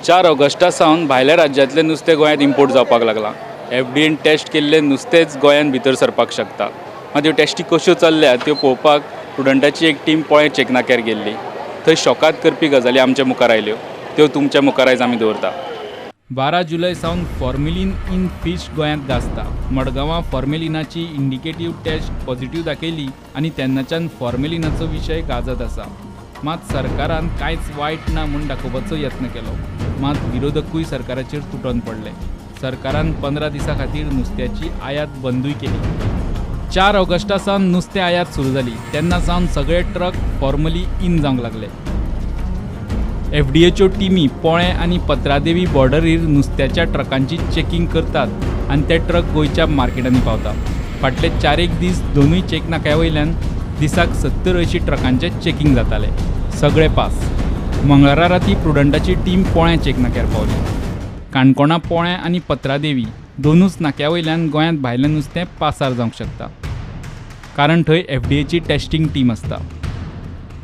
4 Agusta सावन भायल्या राज्यांतलें नुस्तें गोंयांत इम्पोर्ट जावपाक लागलां. एफडीएन टेस्ट केल्लें नुस्तेंच गोंयांत भितर सरपाक शकता. मात ह्यो टेस्टी कश्यो चल्ल्या त्यो पळोवपाक स्टुडंटाची एक टीम पोळें चॅक नाक्यार गेल्ली. थंय शॉकाद करपी गजाली आमच्या मुखार आयल्यो. त्यो तुमच्या मुखार आयज आमी दवरता. 12 जुलय सावन फॉर्मेलिन इन फीश गोंयांत गाजता. मडगांवां फॉर्मेलिनाची इंडिकेटिव्ह टेस्ट पॉझिटिव्ह दाखयली आनी तेन्नाच्यान फॉर्मेलिनाचो विशय गाजत आसा. मात सरकारान कांयच वायट ना म्हूण दाखोवपाचो यत्न केलो. मात विरोधकूय सरकाराचेर तुटोन पडले. सरकारान 15 दिसां खातीर नुस्त्याची आयात बंदूय केली. 4 ऑगस्टा सावन नुस्तें आयात सुरू जाली. तेन्ना सावन सगळे ट्रक फॉर्मली इन जावंक लागले. एफडीएच्यो टिमी पोळें आनी पत्रादेवी बॉर्डरीर नुस्त्याच्या ट्रकांची चेकिंग करतात आनी ते ट्रक गोंयच्या मार्केटांनी पावतात. फाटले 4 दीस दोनूय चेक नाक्या वयल्यान दिसाक 70-80 ट्रकांचे चेकिंग जाताले. सगळे पास. मंगळारा राती प्रुडंटाची टीम पोळें चेक नाक्यार पावली. काणकोणा पोळें आनी पत्रादेवी दोनूच नाक्या वयल्यान गोंयांत भायलें नुस्तें पासार जावंक शकता, कारण थंय एफडीएची टेस्टिंग टीम आसता.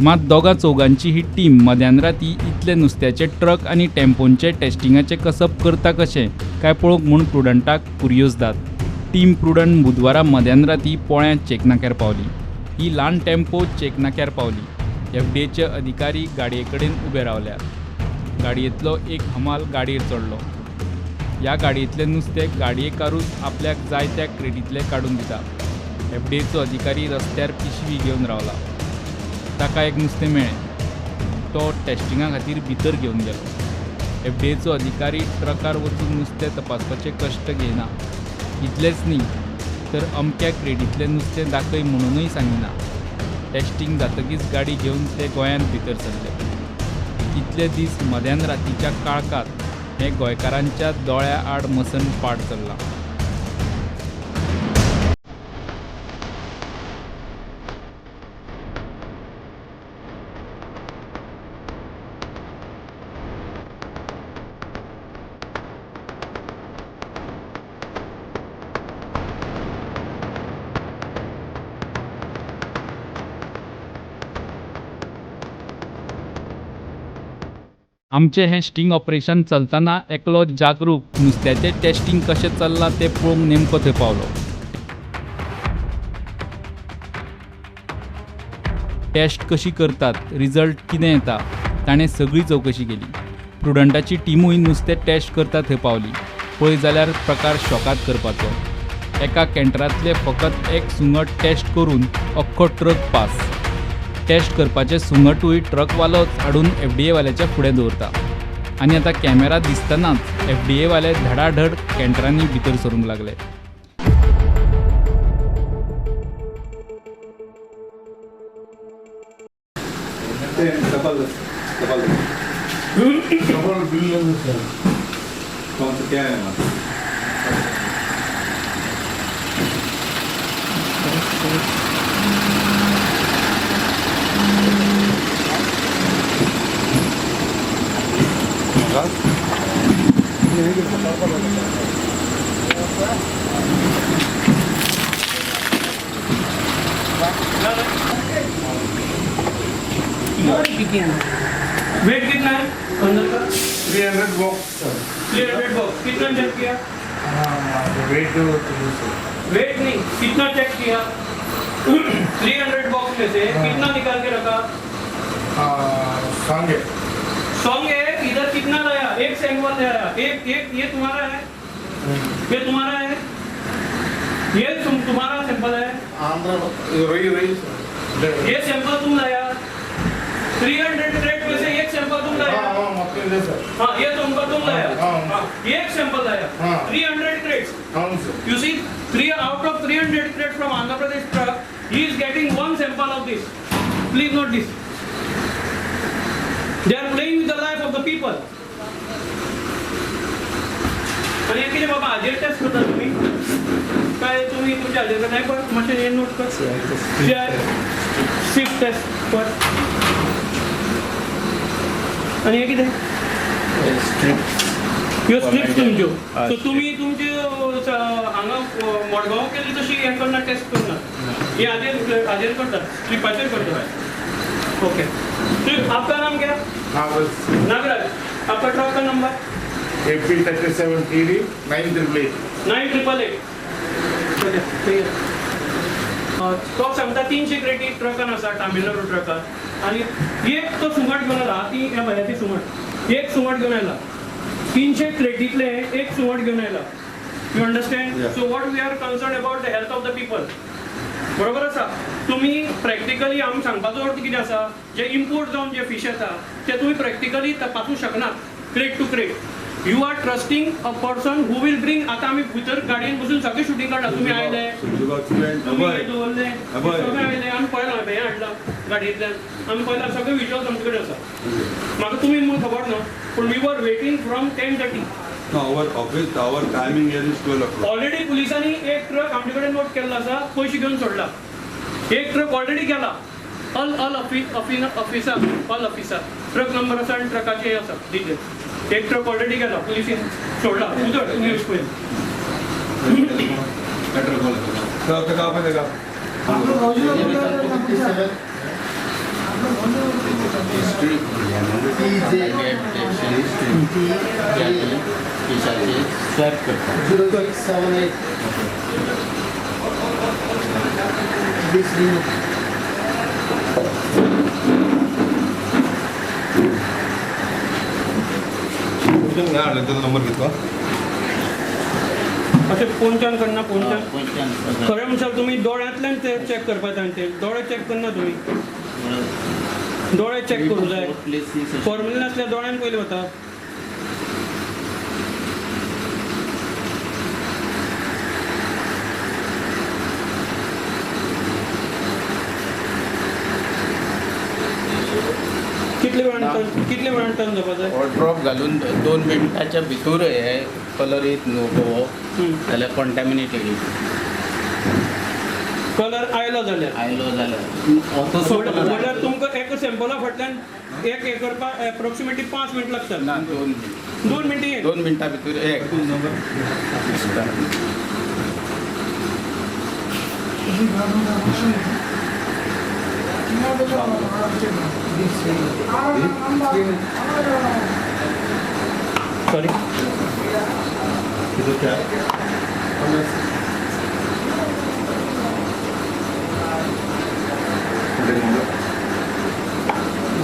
मात दोगां चौगांची ही टीम मध्यान राती इतले नुस्त्याचे ट्रक आनी टेम्पोंचे टेस्टिंगाचें कसप करता कशें काय पळोवंक म्हूण प्रुडंटाक कुरियोजदाद. टीम प्रुडंट बुधवारा मध्यान राती पोळ्या चेक नाक्यार पावली. ही ल्हान टेम्पो चेक नाक्यार पावली. एफडीएचे अधिकारी गाडये कडेन उबे रावल्यात. गाडयेंतलो एक हमाल गाडयेर चडलो. ह्या गाडयेंतलें नुस्तें गाडयेकारूच आपल्याक जाय त्या क्रेटींतलें काडून दिता. एफडीएचो अधिकारी रस्त्यार पिशवी घेवन रावला. ताका एक नुस्तें मेळ्ळें. तो टेस्टिंगा खातीर भितर घेवन गेलो. एफडीएचो अधिकारी ट्रकार वचून नुस्तें तपासपाचे कश्ट घेयना. इतलेंच न्ही तर अमक्या क्रेडींतलें नुस्तें दाखय म्हणूनय सांगिना. टेस्टिंग जातकीच गाडी घेवन ते गोंयांत भितर सरले. इतले दीस मध्यान रातीच्या काळखांत हे गोंयकारांच्या दोळ्या आड मसन पाड चल्लां. आमचें हें स्टिंग ऑपरेशन चलतना एकलो जागरूक नुस्त्याचें टेस्टिंग कशें चल्लां तें पळोवंक नेमको थंय पावलो. टेस्ट कशी करतात, रिजल्ट कितें येता, ताणें सगळी चवकशी केली. प्रुडंटाची टिमूय नुस्तें टेस्ट करता थंय पावली. पळय जाल्यार प्रकार शॉकाद करपाचो. एका कॅन्टरांतले फकत एक सुंगट टेस्ट करून अख्खो ट्रक पास. टेस्ट करपाचें सुंगटूय ट्रकवालोच हाडून एफडीए वाल्याच्या फुडें दवरता. आनी आतां कॅमेरा दिसतनाच एफडीए वाले धडाधड कॅन्टरांनी भितर सरूंक लागले. वेट कितना है अंदर का? 300 बॉक्स। 300 बॉक्स कितना चेक किया? वेट नहीं, कितना चेक किया? 300 बॉक्स में से कितना निकाल के रखा? सॉन्ग है। इधर कितना लाया? एक सैंपल लाया। एक ये तुम्हारा है? ये तुम्हारा है? ये तुम्हारा सैंपल है? ये सैंपल तुम लाया? 300 क्रेट में से एक सैंपल तुम लाया? हाँ, ये तुम लाया? हाँ, एक सैंपल लाया? 300 crates. You see, out of 300 crates from Andhra Pradesh truck, he is getting one sample of this. Please note this. They are playing with the life of the people. आणि किती बाबा हाजेर टेस्ट करता तुम्ही? काय तुम्ही तुमच्या हाजेर नाही पण मशीन हे नोट कर. शिफ्ट टेस्ट कर. आणि हे किती? ह्यो स्ट्रिप्स तुमच्यो. सो तुम्ही तुमचे हांगा मडगांव केली तशी हे करना टेस्ट करना. हे हाजेर करता, स्ट्रिपाचेर करता. ओके. आपका नाम क्या? नागराज. आपका ट्रक का नंबर AP37TD 9888. 9888. तो सांगता 300 क्रेटी ट्रकान आसा तामिळनाडू ट्रकान आणि एक तो सुमाट घेऊन आला ती ह्या भयाची सुमाट एक सुमाट घेऊन आयला 300 क्रेटीतले एक सुमाट घेऊन आयला you understand so what we are concern about the health of the people बरोबर आसा तुम्ही प्रॅक्टिकली आमी सांगपाचो अर्थ कितें आसा जे इम्पोर्ट जावन जे फिश येता ते तुम्ही प्रॅक्टिकली तपासूंक शकनात crate to crate you are trusting a person who will bring आता आमी भितर गाडयेन बसून सगळे शूटिंग काढला तुम्ही आयले तुम्ही हे दवरले सगळे आयले आमी पळयला हें हाडला गाडयेंतल्यान आमी पळयला सगळे विजुअल्स आमचे कडेन आसा म्हाका तुमी म्हणून खबर ना पूण we were waiting from 10:30 our timing here is 12 o'clock. Already पुलिसांनी एक ट्रक आमचे कडेन नोट केल्लो आसा पयशे घेवन सोडला एक ट्रक ऑलरेडी गेला ऑल ऑफिसर ट्रक नंबर आसा आनी ट्रकाचे हे आसा डिटेल्स एक ट्रक ऑलरेडी गेला पुलिसीन सोडला उदक तुम्ही यूज पळय स्वॅप करता 0678 this unit. नंबर घेतला अशें पोंच्यान करना पोंच्यान पोंच्यान खरें म्हणशाल तुमी दोळ्यांतल्यान ते चॅक करपाक जाय ते दोळे चॅक करना तुमी दोळे चॅक करूं जाय फॉर्म्युला नासल्यार दोळ्यान पयलीं वता कितले वेळान टर्न जावपा जाय ड्रॉप घालून 2 मिनटाच्या भितर हे कलर येत न्हू गो जाल्यार कॉन्टॅमिनेट येयली कलर आयलो जाल्यार म्हणल्यार तुमकां एका सॅम्पला फाटल्यान एक हे करपाक एप्रोक्सिमेटली 5 मिनट लागतात ना 2 मिनटी 2 मिनटां भितर एक सॉरी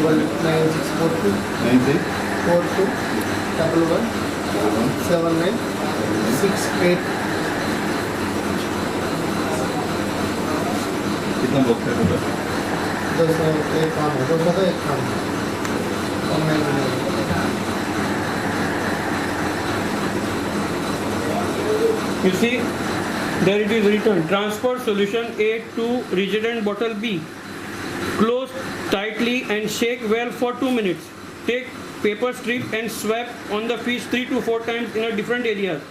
Double 9642 42 11 79 68. कितना बॉक्स है टोटल दो सौ एक काम है 200 का एक काम है online You see, there it is written, transport solution A to rigidant bottle B. Close tightly and shake well for 2 minutes. Take paper strip and swab on the fish 3 to 4 times in a different areas.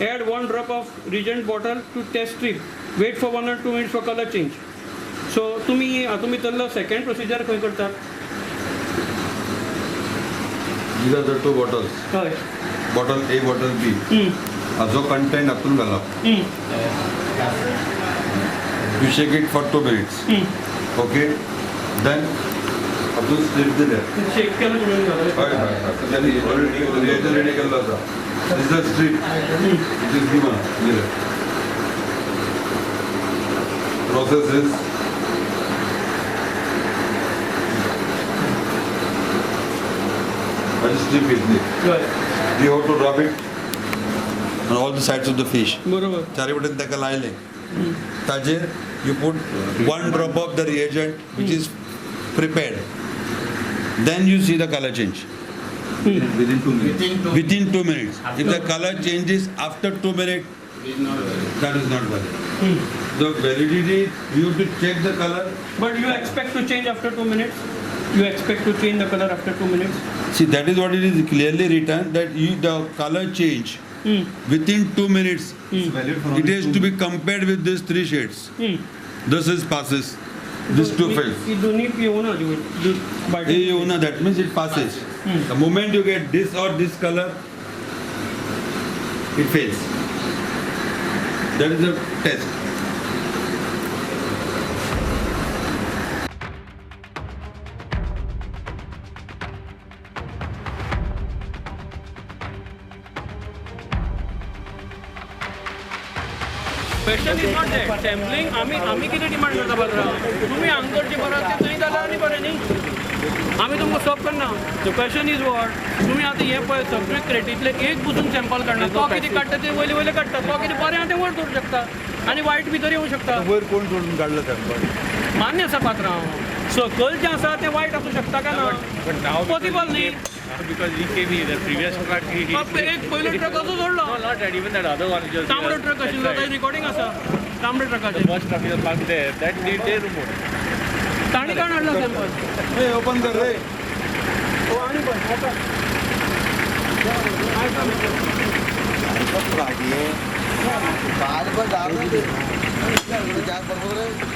Add 1 drop of rigidant bottle to test strip. Wait for 1 or 2 minutes for color change. So, तुम्ही तल्लो second procedure खंय करतात? These are the two bottles. हय. Bottle A, bottle B. जो content हातून घाला you shake it for 2 minutes. Okay. Then हातून strip दिले Shake केलं म्हणून झालं. त्यांनी reagent ready केला होता. This is the strip. It is given. Here. Process is what is strip is it? हय. You have to rub it on all the sides of the fish. बरोबर. चारी वटेन ताका लायले ताजेर you put 1 drop of the reagent which is prepared, then you see the color change within 2 within 2 minutes. If the color changes after 2 minutes, that is not valid. The validity, you have to check the color. But you expect to change after 2 minutes? You expect to change the color after 2 minutes? See, that is what it is clearly written, that the color change within 2 minutes. It has to be compared with these 3 shades. This is passes. These 2 fails. You don't need Fiona, That means it passes. The moment you get this or this color, it fails. That is the test. Question is not that sampling आम्ही किती demand करता पात्रांव तुमी हांगकडचे बरं ते थंय जाल्यार आनी बरें न्ही आम्ही तुमकां स्टॉप करना द क्वेश्चन इज वॉट तुम्ही आता हे पळय सगळे क्रेटींतले एक बुसून सॅम्पल काडना तो कितें काडटा ते वयले वयले काडटा तो कितें बरें आहा तें वयर दवरूंक शकता आनी वायट भितर येवंक शकता वयर कोण सोडून काढलं सॅम्पल मान्य आसा पात्रांव सकयल जें आसा तें वायट आसूं शकता काय ना पॉसिबल न्ही Because he came here, the previous truck, एक पयलो ट्रक असो सोडलो no, not that, even that other one, just तांबडो ट्रक आशिल्लो ताजें रिकॉर्डिंग आसा तांबडे ट्रकाचें first truck is parked there, that need their remote. तांणी काण हाडला सॅम्पल ओपन कर रे आनी पळय आता बाद पर डाल दे क्या बरोबर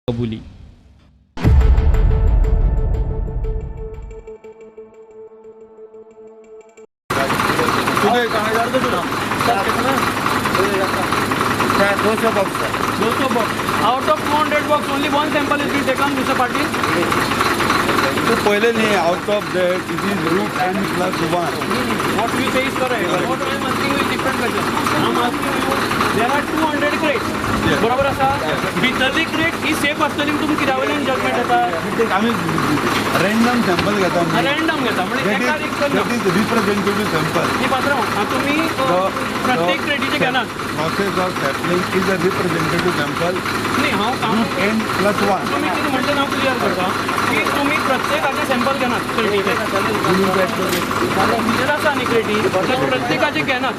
कबुली. Out of 200 box, only one sample is being taken, Mr. Patil. तो पहले नहीं, out of that it is root n+1. What you say is correct. What I am asking you is different question. I am asking you, there are 200 crates. Yes. बरोबर असा? भितरली crate ही safe असतली तुम्ही कित्या वयल्यान judgment येता? आम्ही random sample घेता. Random घेता म्हणजे एका That is representative sample. ही पात्रांव तुम्ही प्रत्येक क्रेटीचे घेनात. Process of sampling is a representative sample. नाही हांव काम Root n+1. तुम्ही कितें म्हणटा हांव क्लियर करता की तुम्ही प्रत्येकाचे सॅम्पल घेनात क्रेटीचे. भितर आसा न्ही क्रेटी तर प्रत्येकाचे घेनात.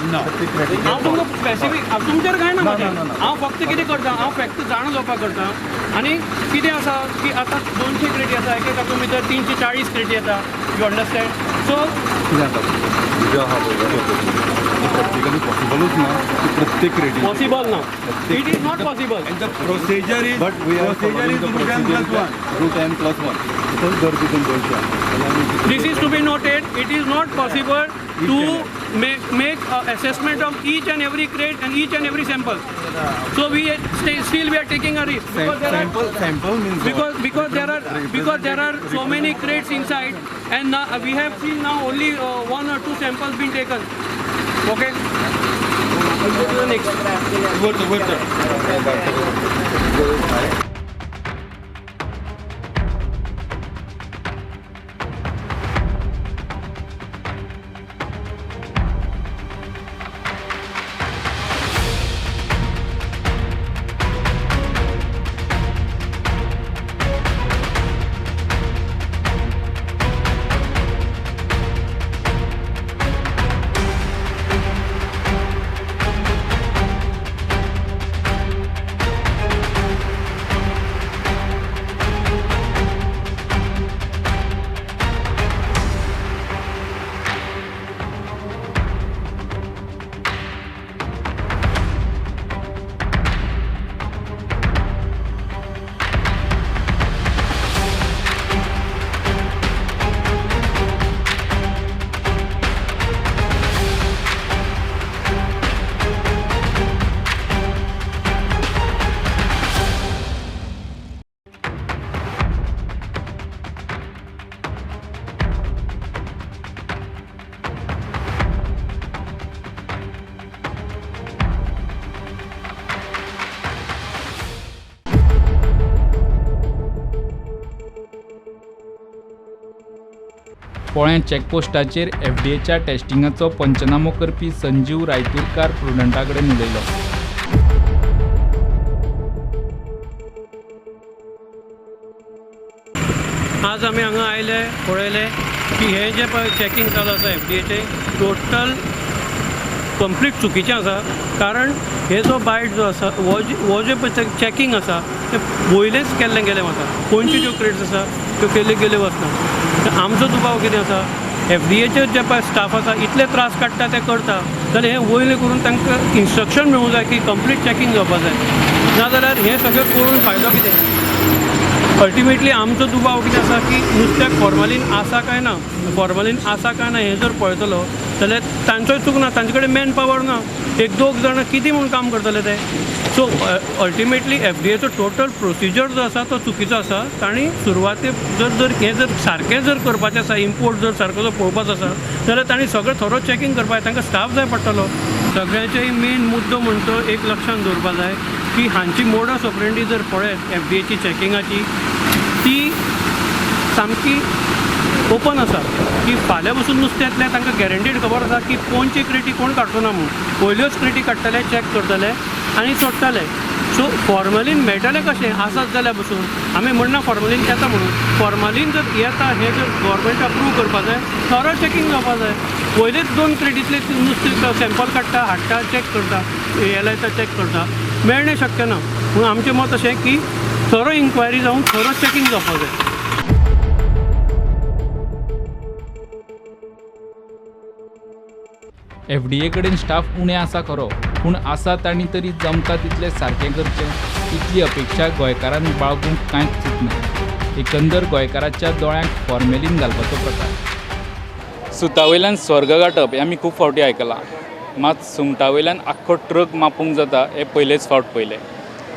हांव तुमकां स्पेसिफीक तुमचेर काय ना म्हाजें. हांव फक्त कितें करता हांव फॅक्ट जाण घेवपाक करता आनी कितें आसा की आतां 200 क्रेटी आसा एक एका भितर 340 क्रेटी येता. You understand? सो प्रॅक्टिकली पॉसिबलच ना प्रत्येक क्रेडिट. पॉसिबल ना. It is not possible. And the procedure is root n+1. Root n+1. This is to be noted. It is not possible to make assessment of each and every crate and each and every sample. So still we are taking a risk Sample means because there are so many crates inside, and now we have seen now only 1 or 2 samples being taken. Okay. We'll go to the next. पोळ्या चॅकपोस्टाचेर FDA टेस्टिंगाचो पंचनामो करपी संजीव रायतुरकार प्रुडंटा कडेन उलयलो. आज आम्ही हांगा आयले पळयले की हे जे पळय चॅकिंग चालू आसा FDAचे टोटल कंप्लीट चुकीचें आसा. कारण हे जो बायट जो आसा हो जे पळय चॅकिंग आसा तें वयलेंच केल्लें गेलें वता. कोणच्यो ज्यो क्रेड्स आसा त्यो केल्ले वचना. आमचो दुबाव कितें आसा FDAचे जे पळय स्टाफ आसा इतले त्रास काडटा ते करता जाल्यार हें वयलें करून तांकां इन्स्ट्रक्शन मेळूंक जाय की कंप्लीट चॅकिंग जावपाक जाय. नाजाल्यार हें सगळें करून फायदो कितें? अल्टिमेटली आमचो दुबाव कितें आसा की नुस्त्याक फॉर्मालीन आसा काय ना हें जर पळयतलो जाल्यार तांचोय चूक ना. तांचे कडेन मॅन पावर ना. 1-2 जाणां कितें म्हूण काम करतले ते. सो अल्टिमेटली FDAचो टोटल प्रोसिजर जो आसा तो चुकीचो आसा. तांणी सुरवातेक जर हें जर सारकें जर करपाचें आसा इम्पोर्ट जर सारको जर पळोवपाचो आसा जाल्यार तांणी सगळें थरो चॅकिंग करपाक जाय. तांकां स्टाफ जाय पडटलो. सगळ्यांचेय मेन मुद्दो म्हणटो एक लक्षांत दवरपाक जाय की हांची मोडस ऑपरेंडी जर पळयत FDAची चॅकिंगाची ती सामकी ओपन आसा की फाल्यां पसून नुस्तें येतलें तांकां गॅरंटीड खबर आसा की कोणची क्रेटी कोण काडचो ना म्हणून. पयल्योच क्रेटी काडटले चॅक करतले आनी सोडटले. सो फॉर्मलीन मेळटलें कशें आसत जाल्यार पसून आमी म्हणना फॉर्मलीन येता म्हणून. फॉर्मलीन जर येता हें जर गव्हर्मेंट अप्रूव करपा जाय थरो चॅकिंग जावपा जाय. पयलेच 2 क्रेटींतले नुस्तें सॅम्पल काडटा हाडटा चॅक करता हे लायता चॅक करता मेळणें शक्य ना. म्हणून आमचें मत अशें की थरो इन्क्वायरी जावन थरो चॅकिंग जावपा जाय. FDA कडेन स्टाफ उणे आसा खरो, पूण आसात आनी तरी जमता तितलें सारकें करचें इतली अपेक्षा गोंयकारांक बाळगूंक कांयच चिंतना एकंदर गोंयकाराच्या दोळ्यांक फॉर्मेलीन घालपाचो प्रकार सुतावयल्यान स्वर्ग गांठप हें आमी खूब फावटी आयकलां मात सुंगटावयल्यान आख्खो ट्रक मापूंक जाता हें पयलेच फावट पयलें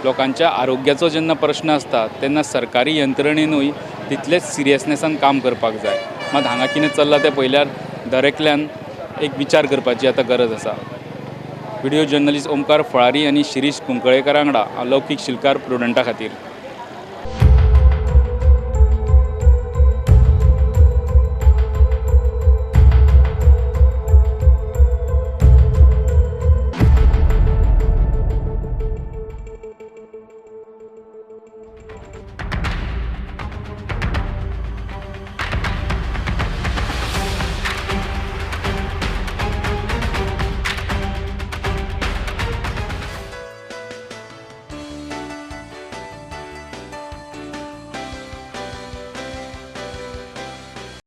लोकांच्या आरोग्याचो जेन्ना प्रश्न आसता तेन्ना सरकारी यंत्रणेनूय तितलेच सिरियसनेसान काम करपाक जाय मात हांगा कितें चल्लां तें पयल्यार दरेकल्यान एक विचार करपाची आतां गरज आसा व्हिडिओ जर्नलिस्ट ओमकार फळारी आनी शिरीश कुंकळेकर वांगडा लौकीक शिलकार प्रुडंटा खातीर